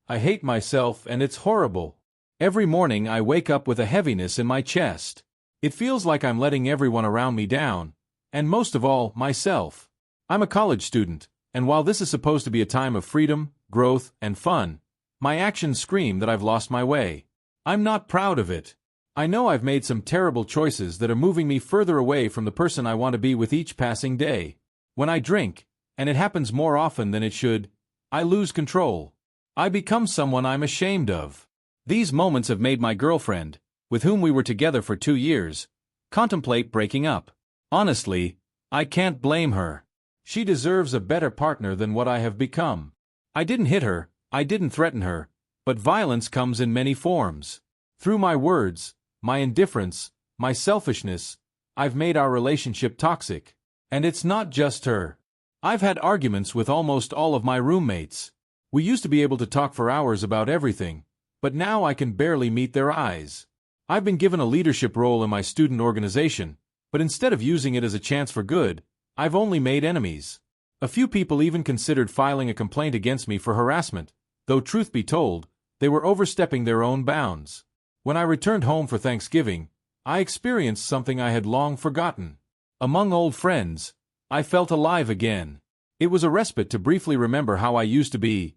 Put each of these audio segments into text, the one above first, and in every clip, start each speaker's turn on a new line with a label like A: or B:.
A: I hate myself and it's horrible. Every morning I wake up with a heaviness in my chest. It feels like I'm letting everyone around me down, and most of all, myself. I'm a college student, and while this is supposed to be a time of freedom, growth, and fun, my actions scream that I've lost my way. I'm not proud of it. I know I've made some terrible choices that are moving me further away from the person I want to be with each passing day. When I drink, and it happens more often than it should, I lose control. I become someone I'm ashamed of. These moments have made my girlfriend, with whom we were together for 2 years, contemplate breaking up. Honestly, I can't blame her. She deserves a better partner than what I have become. I didn't hit her, I didn't threaten her, but violence comes in many forms. Through my words, my indifference, my selfishness, I've made our relationship toxic. And it's not just her. I've had arguments with almost all of my roommates. We used to be able to talk for hours about everything, but now I can barely meet their eyes. I've been given a leadership role in my student organization, but instead of using it as a chance for good, I've only made enemies. A few people even considered filing a complaint against me for harassment, though truth be told, they were overstepping their own bounds. When I returned home for Thanksgiving, I experienced something I had long forgotten. Among old friends, I felt alive again. It was a respite to briefly remember how I used to be.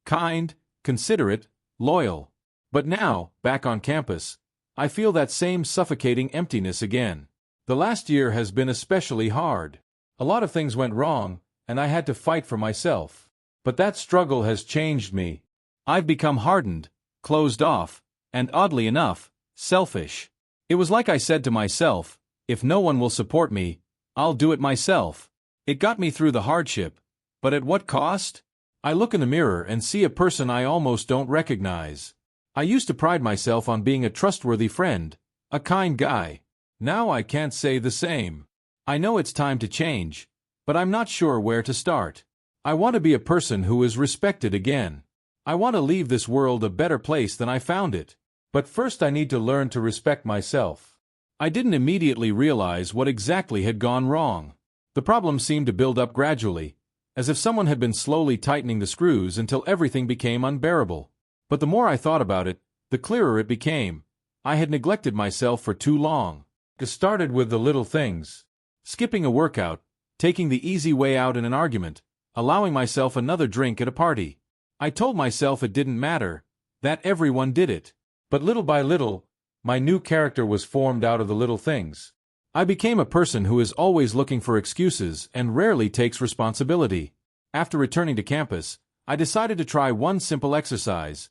A: Kind, considerate, loyal. But now, back on campus, I feel that same suffocating emptiness again. The last year has been especially hard. A lot of things went wrong, and I had to fight for myself. But that struggle has changed me. I've become hardened, closed off, and oddly enough, selfish. It was like I said to myself, if no one will support me, I'll do it myself. It got me through the hardship, but at what cost? I look in the mirror and see a person I almost don't recognize. I used to pride myself on being a trustworthy friend, a kind guy. Now I can't say the same. I know it's time to change, but I'm not sure where to start. I want to be a person who is respected again. I want to leave this world a better place than I found it. But first I need to learn to respect myself. I didn't immediately realize what exactly had gone wrong. The problem seemed to build up gradually, as if someone had been slowly tightening the screws until everything became unbearable. But the more I thought about it, the clearer it became. I had neglected myself for too long. It started with the little things. Skipping a workout, taking the easy way out in an argument, allowing myself another drink at a party. I told myself it didn't matter, that everyone did it. But little by little, my new character was formed out of the little things. I became a person who is always looking for excuses and rarely takes responsibility. After returning to campus, I decided to try one simple exercise: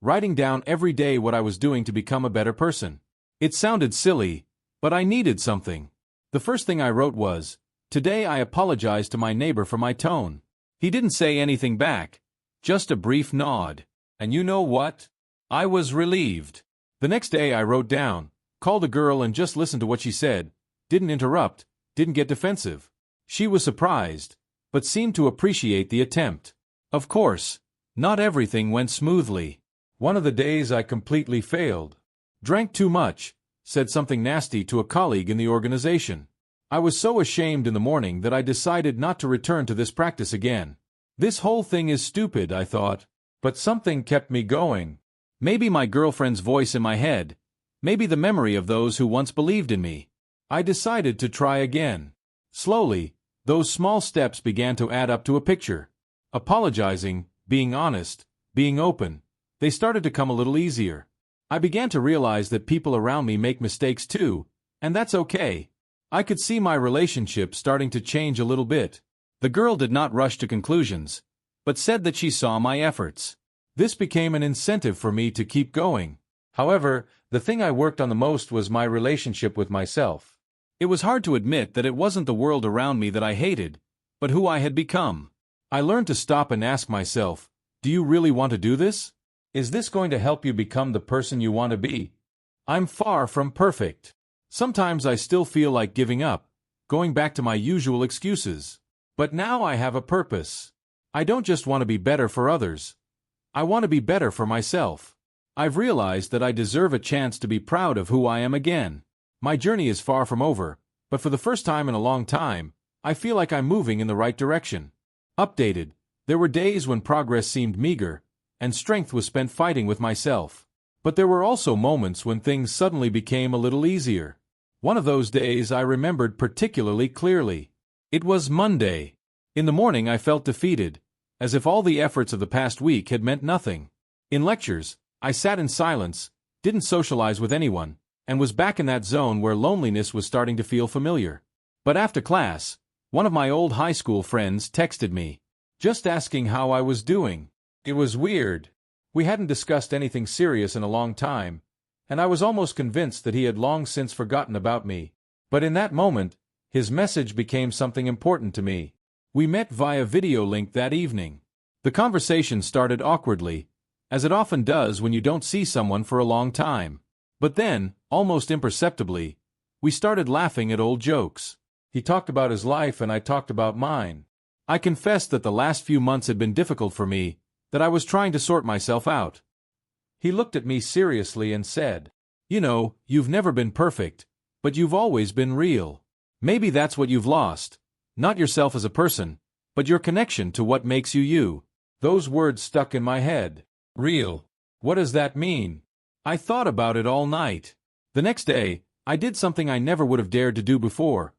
A: writing down every day what I was doing to become a better person. It sounded silly, but I needed something. The first thing I wrote was, "Today I apologize to my neighbor for my tone." He didn't say anything back, just a brief nod. And you know what? I was relieved. The next day I wrote down, called a girl and just listened to what she said, didn't interrupt, didn't get defensive. She was surprised, but seemed to appreciate the attempt. Of course, not everything went smoothly. One of the days I completely failed. Drank too much, said something nasty to a colleague in the organization. I was so ashamed in the morning that I decided not to return to this practice again. This whole thing is stupid, I thought, but something kept me going. Maybe my girlfriend's voice in my head, maybe the memory of those who once believed in me. I decided to try again. Slowly, those small steps began to add up to a picture. Apologizing, being honest, being open, they started to come a little easier. I began to realize that people around me make mistakes too, and that's okay. I could see my relationship starting to change a little bit. The girl did not rush to conclusions, but said that she saw my efforts. This became an incentive for me to keep going. However, the thing I worked on the most was my relationship with myself. It was hard to admit that it wasn't the world around me that I hated, but who I had become. I learned to stop and ask myself, do you really want to do this? Is this going to help you become the person you want to be? I'm far from perfect. Sometimes I still feel like giving up, going back to my usual excuses. But now I have a purpose. I don't just want to be better for others. I want to be better for myself. I've realized that I deserve a chance to be proud of who I am again. My journey is far from over, but for the first time in a long time, I feel like I'm moving in the right direction. Updated, there were days when progress seemed meager, and strength was spent fighting with myself. But there were also moments when things suddenly became a little easier. One of those days I remembered particularly clearly. It was Monday. In the morning I felt defeated, as if all the efforts of the past week had meant nothing. In lectures, I sat in silence, didn't socialize with anyone, and was back in that zone where loneliness was starting to feel familiar. But after class, one of my old high school friends texted me, just asking how I was doing. It was weird. We hadn't discussed anything serious in a long time, and I was almost convinced that he had long since forgotten about me. But in that moment, his message became something important to me. We met via video link that evening. The conversation started awkwardly, as it often does when you don't see someone for a long time. But then, almost imperceptibly, we started laughing at old jokes. He talked about his life and I talked about mine. I confessed that the last few months had been difficult for me, that I was trying to sort myself out. He looked at me seriously and said, "You know, you've never been perfect, but you've always been real. Maybe that's what you've lost. Not yourself as a person, but your connection to what makes you you." Those words stuck in my head. Real. What does that mean? I thought about it all night. The next day, I did something I never would have dared to do before.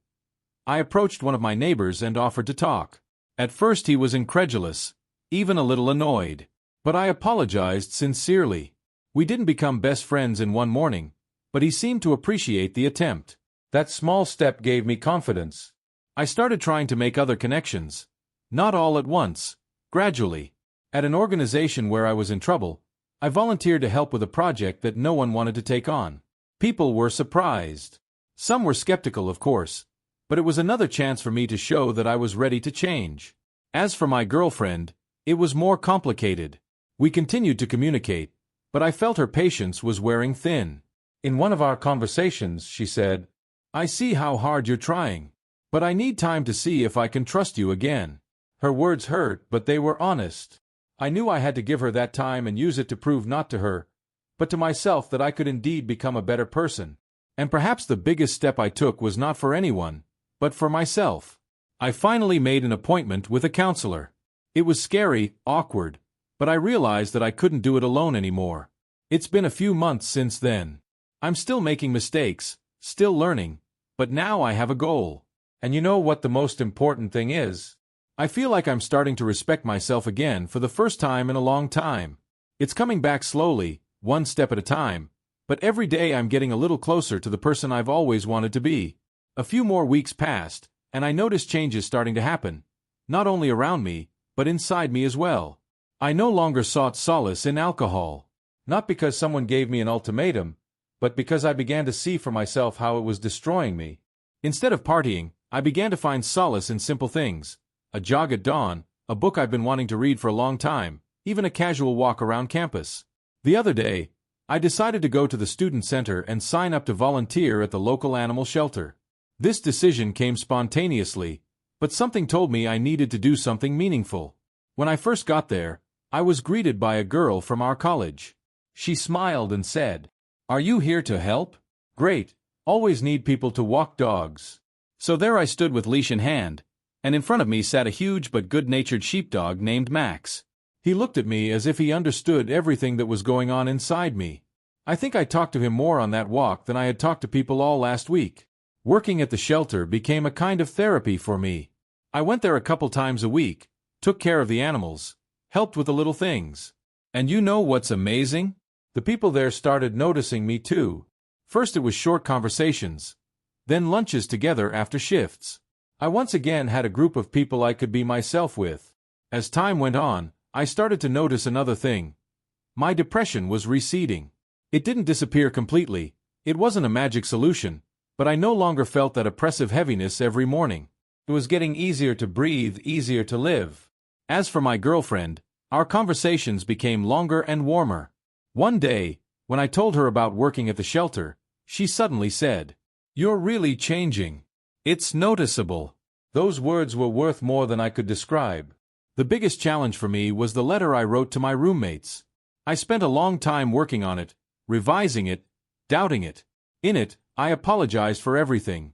A: I approached one of my neighbors and offered to talk. At first he was incredulous, even a little annoyed. But I apologized sincerely. We didn't become best friends in one morning, but he seemed to appreciate the attempt. That small step gave me confidence. I started trying to make other connections. Not all at once, gradually. At an organization where I was in trouble, I volunteered to help with a project that no one wanted to take on. People were surprised. Some were skeptical, of course, but it was another chance for me to show that I was ready to change. As for my girlfriend, it was more complicated. We continued to communicate, but I felt her patience was wearing thin. In one of our conversations, she said, "I see how hard you're trying, but I need time to see if I can trust you again." Her words hurt, but they were honest. I knew I had to give her that time and use it to prove not to her, but to myself that I could indeed become a better person. And perhaps the biggest step I took was not for anyone, but for myself. I finally made an appointment with a counselor. It was scary, awkward, but I realized that I couldn't do it alone anymore. It's been a few months since then. I'm still making mistakes, still learning, but now I have a goal. And you know what the most important thing is? I feel like I'm starting to respect myself again for the first time in a long time. It's coming back slowly, one step at a time, but every day I'm getting a little closer to the person I've always wanted to be. A few more weeks passed, and I noticed changes starting to happen, not only around me, but inside me as well. I no longer sought solace in alcohol. Not because someone gave me an ultimatum, but because I began to see for myself how it was destroying me. Instead of partying, I began to find solace in simple things. A jog at dawn, a book I've been wanting to read for a long time, even a casual walk around campus. The other day, I decided to go to the student center and sign up to volunteer at the local animal shelter. This decision came spontaneously, but something told me I needed to do something meaningful. When I first got there, I was greeted by a girl from our college. She smiled and said, "Are you here to help? Great, always need people to walk dogs." So there I stood with leash in hand, and in front of me sat a huge but good-natured sheepdog named Max. He looked at me as if he understood everything that was going on inside me. I think I talked to him more on that walk than I had talked to people all last week. Working at the shelter became a kind of therapy for me. I went there a couple times a week, took care of the animals, helped with the little things. And you know what's amazing? The people there started noticing me too. First it was short conversations, then lunches together after shifts. I once again had a group of people I could be myself with. As time went on, I started to notice another thing. My depression was receding. It didn't disappear completely. It wasn't a magic solution, but I no longer felt that oppressive heaviness every morning. It was getting easier to breathe, easier to live. As for my girlfriend, our conversations became longer and warmer. One day, when I told her about working at the shelter, she suddenly said, "You're really changing. It's noticeable." Those words were worth more than I could describe. The biggest challenge for me was the letter I wrote to my roommates. I spent a long time working on it, revising it, doubting it. In it, I apologized for everything.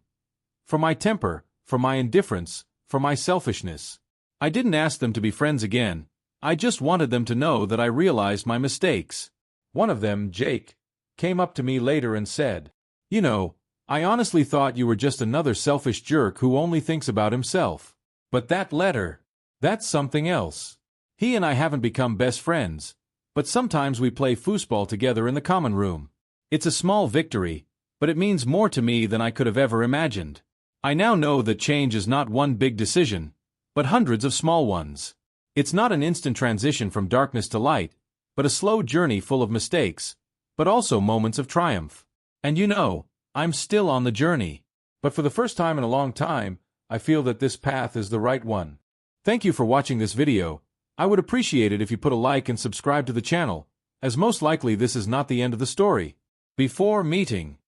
A: For my temper, for my indifference, for my selfishness. I didn't ask them to be friends again. I just wanted them to know that I realized my mistakes. One of them, Jake, came up to me later and said, "You know, I honestly thought you were just another selfish jerk who only thinks about himself. But that letter, that's something else." He and I haven't become best friends, but sometimes we play foosball together in the common room. It's a small victory, but it means more to me than I could have ever imagined. I now know that change is not one big decision, but hundreds of small ones. It's not an instant transition from darkness to light, but a slow journey full of mistakes, but also moments of triumph. And you know, I'm still on the journey. But for the first time in a long time, I feel that this path is the right one. Thank you for watching this video. I would appreciate it if you put a like and subscribe to the channel, as most likely this is not the end of the story. Before meeting.